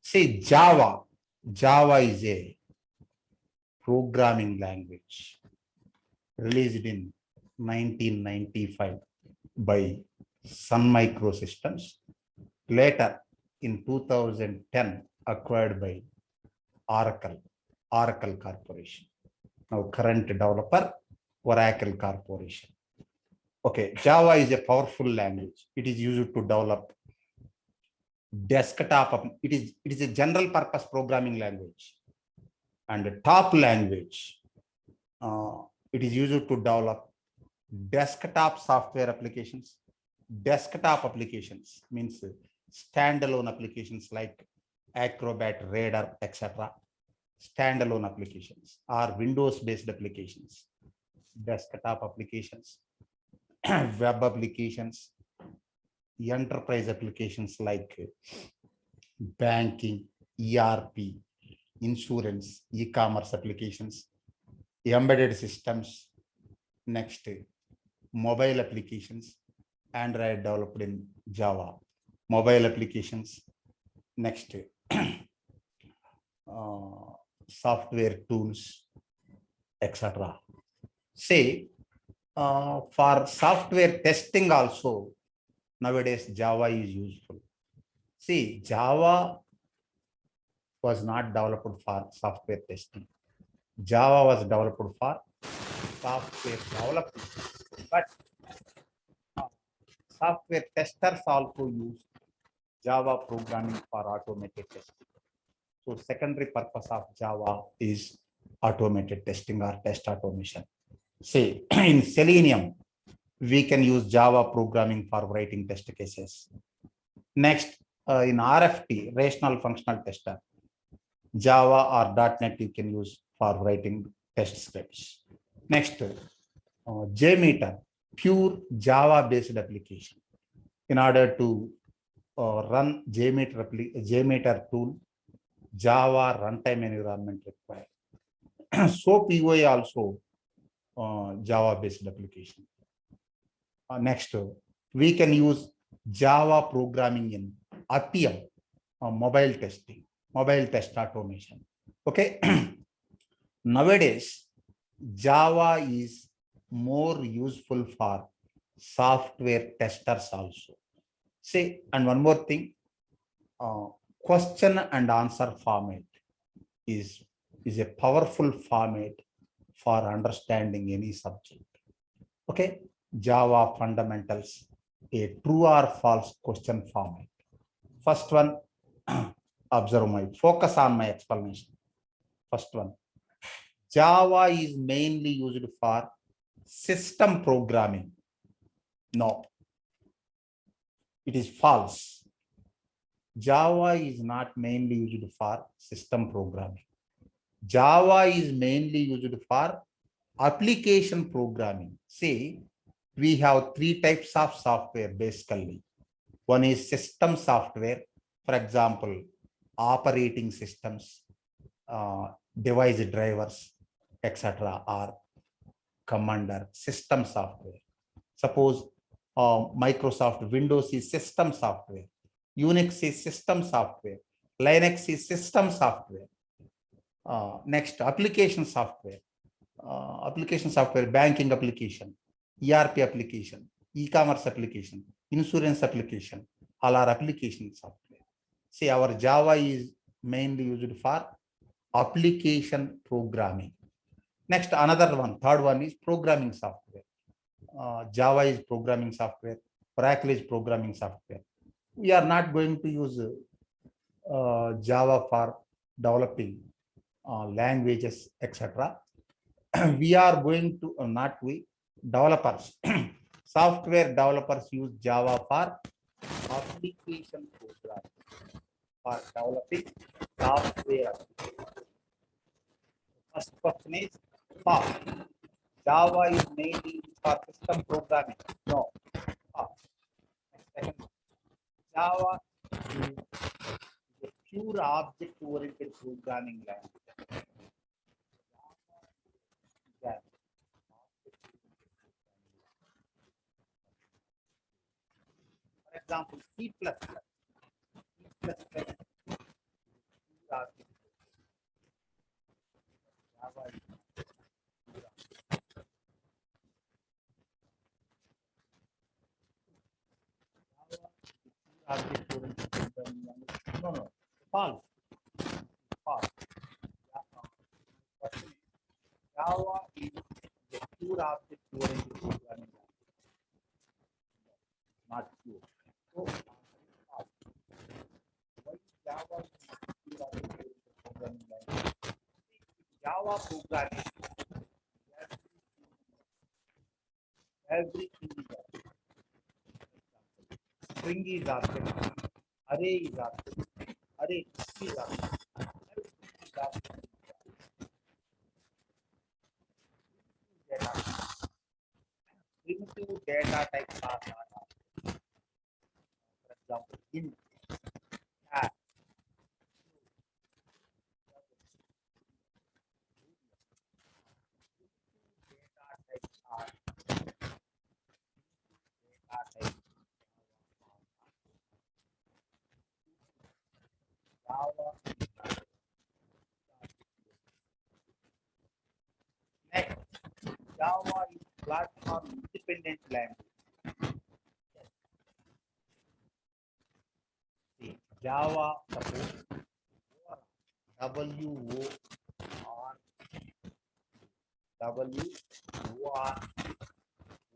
See, Java. Java is a programming language released in 1995 by Sun Microsystems. Later, in 2010, acquired by Oracle Corporation. Now, current developer, Oracle Corporation. Okay, Java is a powerful language. It is used to develop desktop. It is a general purpose programming language and top language. It is used to develop desktop software applications. Desktop applications means standalone applications like Acrobat, Radar, etc. Standalone applications or Windows-based applications, desktop applications, web applications, enterprise applications like banking, ERP, insurance, e-commerce applications, embedded systems, next mobile applications, Android developed in Java, mobile applications, next software tools, etc. Say for software testing also nowadays Java is useful. See, Java was not developed for software testing. Java was developed for software development, but software testers also use Java programming for automated testing. So secondary purpose of Java is automated testing or test automation. Say in Selenium, we can use Java programming for writing test cases. Next, in RFT, rational functional tester, Java or .NET you can use for writing test scripts. Next, JMeter, pure Java-based application. In order to run JMeter tool, Java runtime environment required. So POA also Java-based application. Next, we can use Java programming in Appium, mobile testing, mobile test automation. Okay. Nowadays, Java is more useful for software testers also. Say, and one more thing, question and answer format is a powerful format for understanding any subject. Okay, Java fundamentals, a true or false question format. First one, focus on my explanation. First one, Java is mainly used for system programming. No, it is false. Java is not mainly used for system programming. Java is mainly used for application programming. See, we have three types of software basically. One is system software, for example, operating systems, device drivers, etc. or commander system software. Suppose Microsoft Windows is system software, Unix is system software, Linux is system software. Next, application software. Application software, banking application, ERP application, e-commerce application, insurance application, all are application software. See, our Java is mainly used for application programming. Next, another one, third one is programming software. Java is programming software, Oracle is programming software. We are not going to use Java for developing languages, etc. We are going to, not we, developers, software developers use Java for application programming, for developing software. First question is, Java is mainly for system programming. No. Second, Java is a pure object-oriented programming language. For example, C++. object. Java is object oriented programming language. No, no, false. False. Java is a pure object oriented programming language. Not pure. So, false. Why Java is a pure object oriented programming language? Java programming, everything is object. String is object, array is object, array is object, everything is object. Data. Primitive data types are not object. For example, int, hash, data types are data types. Java. Next, Java is platform independent language. See, Java supports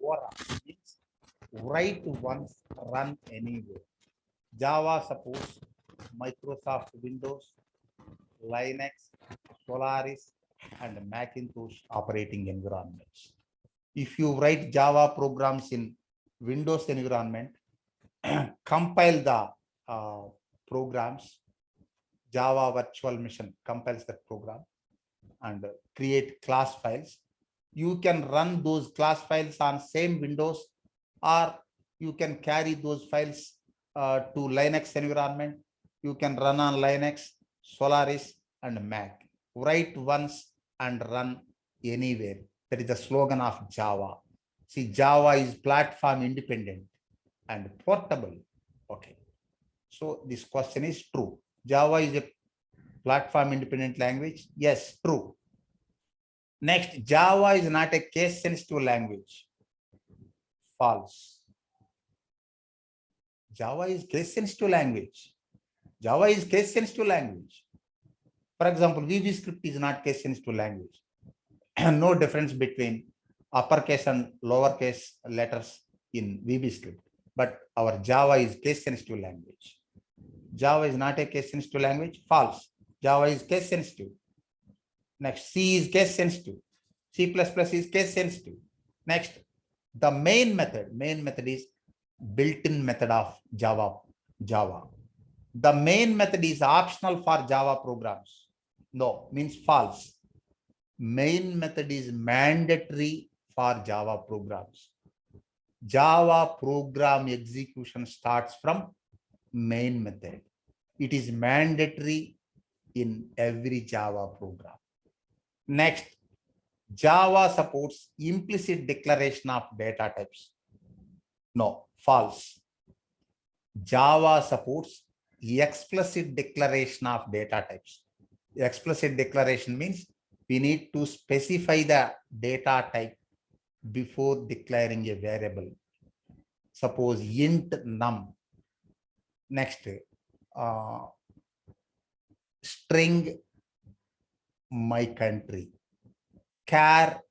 WORA means write once, run anywhere. Java supports Microsoft Windows, Linux, Solaris, and Macintosh operating environments. If you write Java programs in Windows environment, compile the programs, Java Virtual Machine compiles that program and create class files. You can run those class files on same Windows, or you can carry those files to Linux environment. You can run on Linux, Solaris, and Mac. Write once and run anywhere. That is the slogan of Java. See, Java is platform independent and portable. Okay. So this question is true. Java is a platform independent language. Yes, true. Next, Java is not a case sensitive language. False. Java is case sensitive language. Java is case sensitive language. For example, VBScript is not case sensitive language. No difference between uppercase and lowercase letters in VBScript. But our Java is case sensitive language. Java is not a case sensitive language. False. Java is case sensitive. Next, C is case sensitive. C++ is case sensitive. Next, the main method is built-in method of Java. The main method is optional for Java programs. No, means false. Main method is mandatory for Java programs. Java program execution starts from main method. It is mandatory in every Java program. Next, Java supports implicit declaration of data types. No, false. Java supports explicit declaration of data types. Explicit declaration means we need to specify the data type before declaring a variable. Suppose int num. Next, string my country, char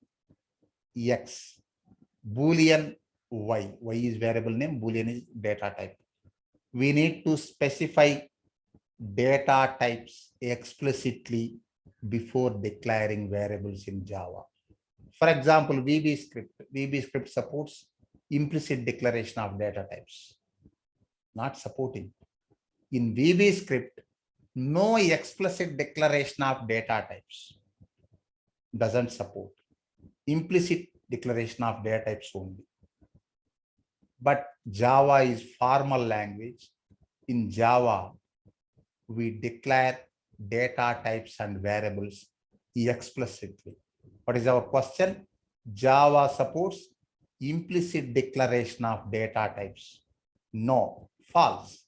x, boolean y. Y is variable name, boolean is data type. We need to specify data types explicitly before declaring variables in Java. For example, VBScript supports implicit declaration of data types. Not supporting. In VBScript, no explicit declaration of data types. Doesn't support. Implicit declaration of data types only. But Java is formal language. In Java, we declare data types and variables explicitly. What is our question? Java supports implicit declaration of data types. No, false.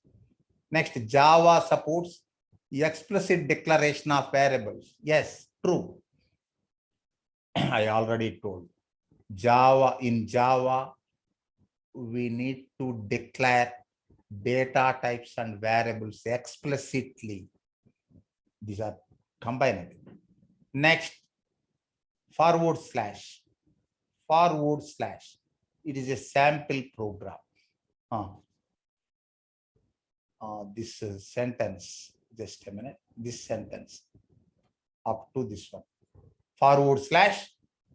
Next, Java supports Explicit declaration of variables. Yes, true. I already told. In Java, we need to declare data types and variables explicitly. These are combined. Next, forward slash. Forward slash. It is a sample program. This sentence, just a minute, this sentence up to this one. Forward slash,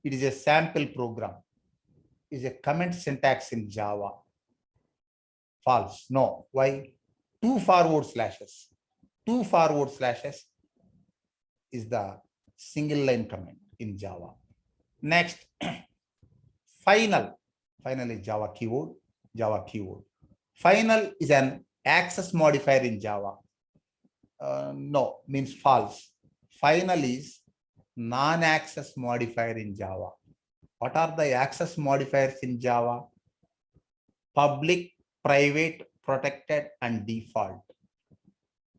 it is a sample program. Is a comment syntax in Java. False. No. Why? Two forward slashes. Two forward slashes is the single line comment in Java. Next, final. Final is Java keyword. Java keyword. Final is an access modifier in Java. No, means false. Final is non-access modifier in Java. What are the access modifiers in Java? Public, private, protected, and default.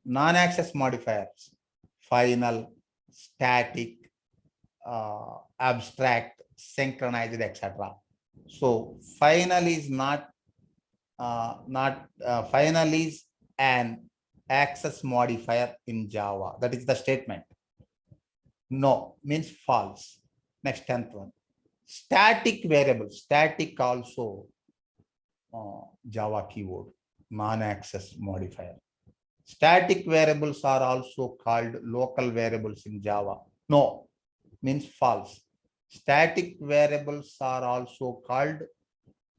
Non-access modifiers: final, static, abstract, synchronized, etc. So final is final is an access modifier in Java. That is the statement. No means false. Next, 10th one. Static variable. Static also Java keyword, non-access modifier. Static variables are also called local variables in Java. No, means false. Static variables are also called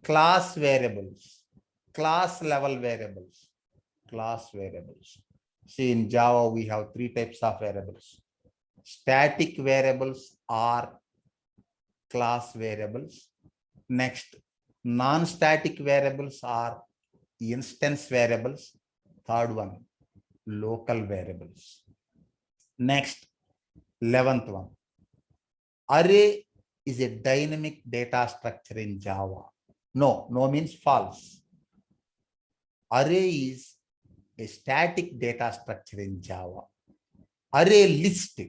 class variables, class level variables, class variables. See, in Java, we have three types of variables. Static variables are class variables. Next, non-static variables are instance variables. Third one, local variables. Next, 11th one. Array is a dynamic data structure in Java. No, no means false. Array is a static data structure in Java. Array list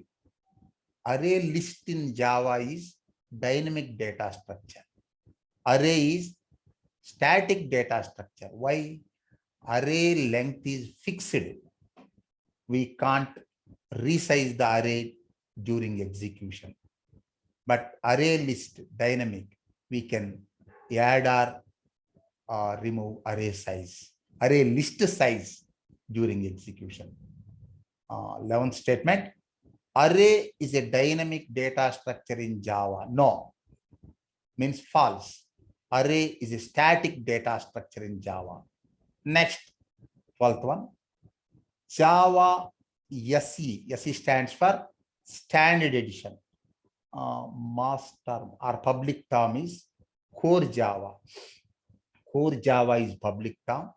in Java is dynamic data structure. Array is static data structure. Why? Array length is fixed. We can't resize the array during execution. But array list dynamic, we can add or remove array size, array list size during execution. 11th statement. Array is a dynamic data structure in Java. No, means false. Array is a static data structure in Java. Next, 12th one. Java SE. SE stands for standard edition. Mass term or public term is core Java. Core Java is public term,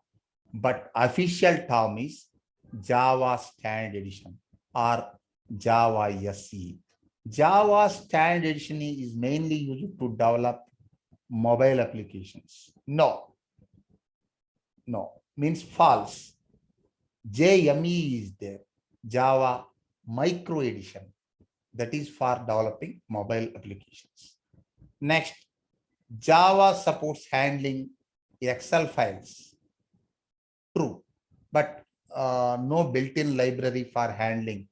but official term is Java standard edition or Java SE. Java standard edition is mainly used to develop mobile applications. No, means false. JME is there, Java micro edition, that is for developing mobile applications. Next, Java supports handling Excel files. True, but no built-in library for handling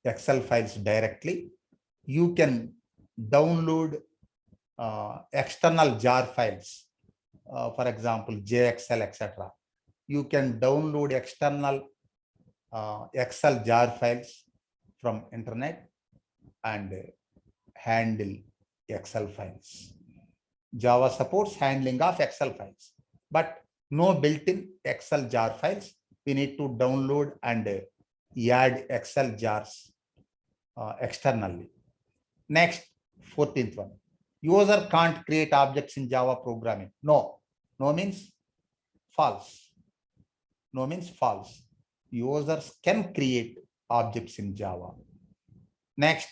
Excel files directly. You can download external jar files, for example, JXL, etc. You can download external Excel jar files from internet and handle Excel files. Java supports handling of Excel files, but no built-in Excel jar files. We need to download and add Excel jars externally. Next, 14th one. User can't create objects in Java programming. No means false. No means false. Users can create objects in Java. Next,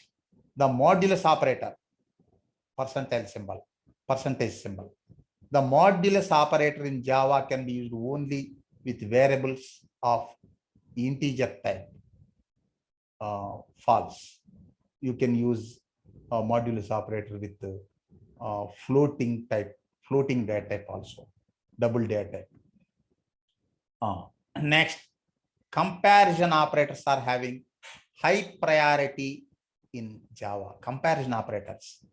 the modulus operator, percentage symbol. The modulus operator in Java can be used only with variables of integer type. false. You can use a modulus operator with floating data type also, double data type. Next, comparison operators are having high priority in Java. Comparison operators,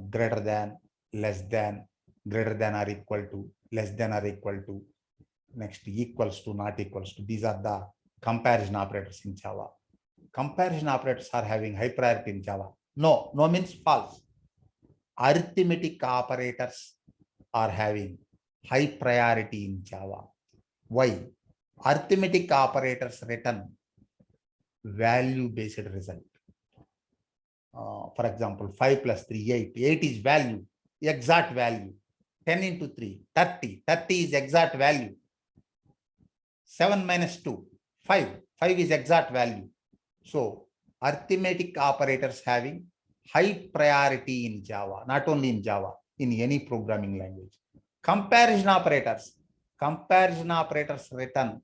greater than, less than, greater than or equal to, less than or equal to, next equals to, not equals to. These are the comparison operators in Java. Comparison operators are having high priority in Java. No, no means false. Arithmetic operators are having high priority in Java. Why? Arithmetic operators return value-based result. For example, 5 plus 3, 8. 8 is value, exact value. 10 into 3, 30. 30 is exact value. 7 minus 2, 5. 5 is exact value. So, arithmetic operators having high priority in Java, not only in Java, in any programming language. Comparison operators return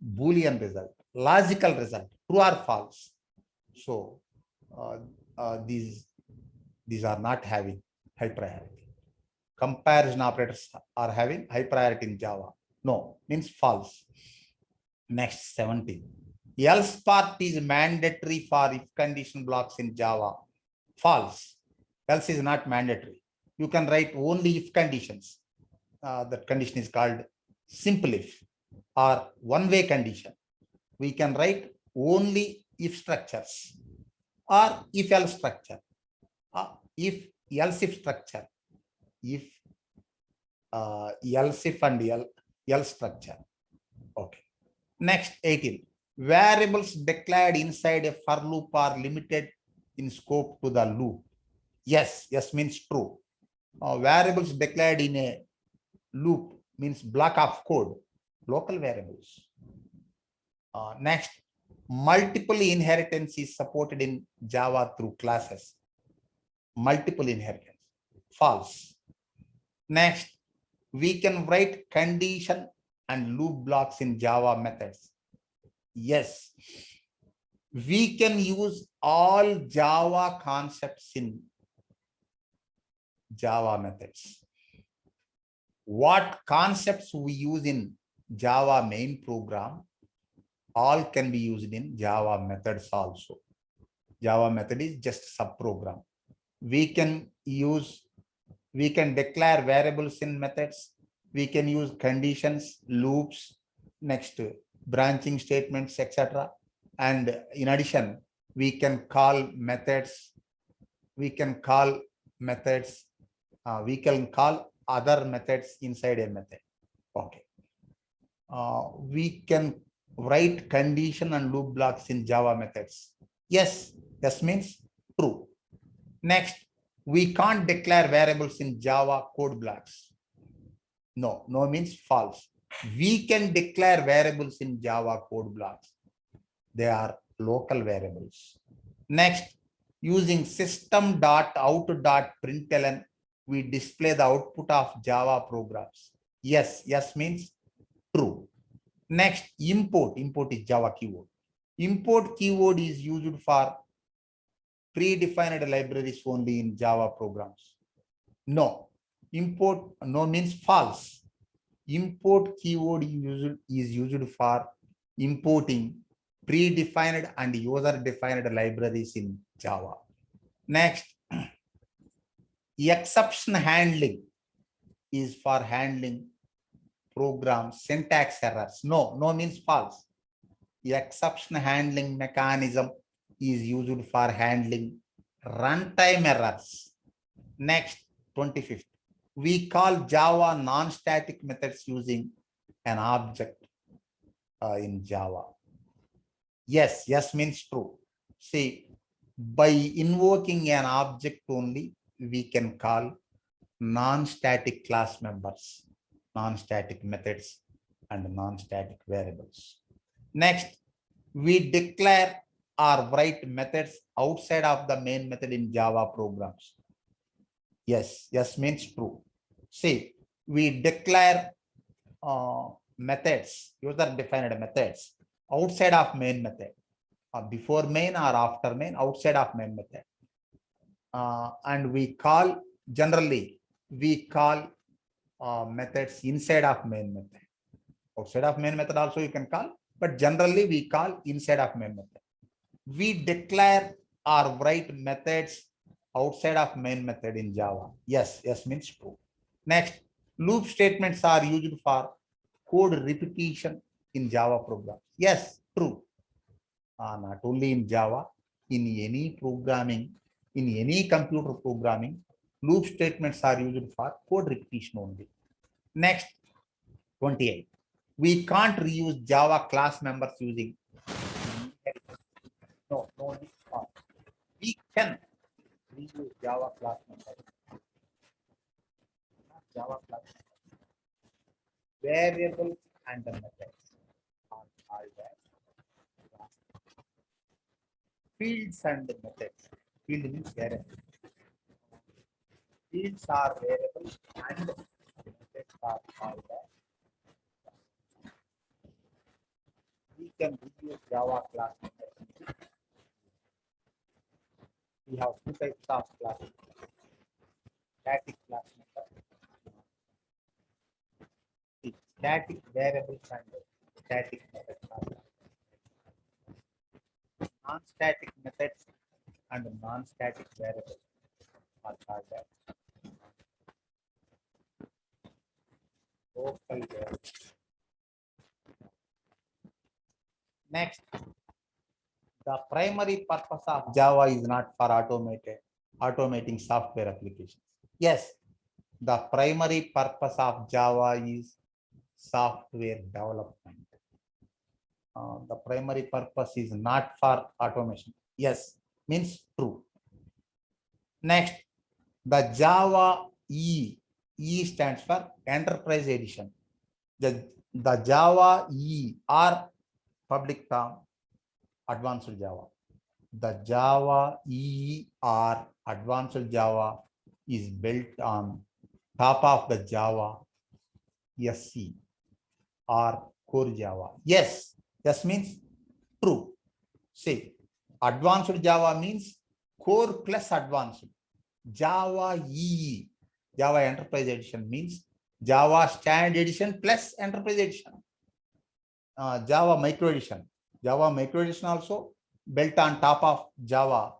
Boolean result, logical result, true or false. So these are not having high priority. Comparison operators are having high priority in Java. No, means false. Next, 17. Else part is mandatory for if condition blocks in Java. False. Else is not mandatory. You can write only if conditions. That condition is called simple if or one-way condition. We can write only if structures or if else structure, if else if structure, if else if and else structure. Okay. Next, 18. Variables declared inside a for loop are limited in scope to the loop. Yes, yes means true. Variables declared in a loop means block of code, local variables. Next, multiple inheritance is supported in Java through classes. Multiple inheritance, false. Next, we can write condition and loop blocks in Java methods. Yes, we can use all Java concepts in Java methods. What concepts we use in Java main program, all can be used in Java methods also. Java method is just subprogram. We can declare variables in methods. We can use conditions, loops, next branching statements, etc. And in addition, we can call methods. We can call methods. We can call other methods inside a method. Okay. We can write condition and loop blocks in Java methods. Yes, this means true. Next, we can't declare variables in Java code blocks. No, no means false. We can declare variables in Java code blocks. They are local variables. Next, using system.out.println, we display the output of Java programs. Yes, yes means true. Next, import. Import is Java keyword. Import keyword is used for predefined libraries only in Java programs. No, import no means false. Import keyword is used for importing predefined and user-defined libraries in Java. Next, exception handling is for handling program syntax errors. No, no means false. Exception handling mechanism is used for handling runtime errors. Next, 25th. We call Java non-static methods using an object in Java. Yes, yes means true. See, by invoking an object only, we can call non-static class members, non-static methods, and non-static variables. Next, we declare or write methods outside of the main method in Java programs. Yes, yes means true. See, we declare methods, user-defined methods outside of main method. before main or after main, outside of main method. And we call, generally, we call methods inside of main method. Outside of main method also you can call, but generally we call inside of main method. We declare or write methods outside of main method in Java. Yes, yes means true. Next, loop statements are used for code repetition in Java program. Yes, true. Not only in Java, in any programming, in any computer programming, loop statements are used for code repetition only. Next, 28. We can't reuse Java class members using. No, we can reuse Java class members. Java class variables and the methods are called as class. Fields and the methods. Field means variable. Fields are variables and methods are called as. We can reuse Java class methods. We have two types of classes. Static class method. Static variables and static methods are non-static methods and non-static variables are called as local variables. Next, the primary purpose of Java is not for automating software applications. Yes, the primary purpose of Java is software development. The primary purpose is not for automation. Yes, means true. Next, the Java E stands for Enterprise Edition. The Java E or public term Advanced Java. The Java E or Advanced Java is built on top of the Java SC or core Java. Yes, yes means true. See, Advanced Java means core plus advanced. Java E, Java Enterprise Edition means Java Standard Edition plus Enterprise Edition. Java Micro Edition. Java Micro Edition also built on top of Java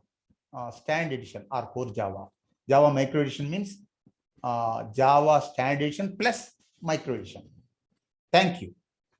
Standard Edition or core Java. Java Micro Edition means Java Standard Edition plus Micro Edition. Thank you.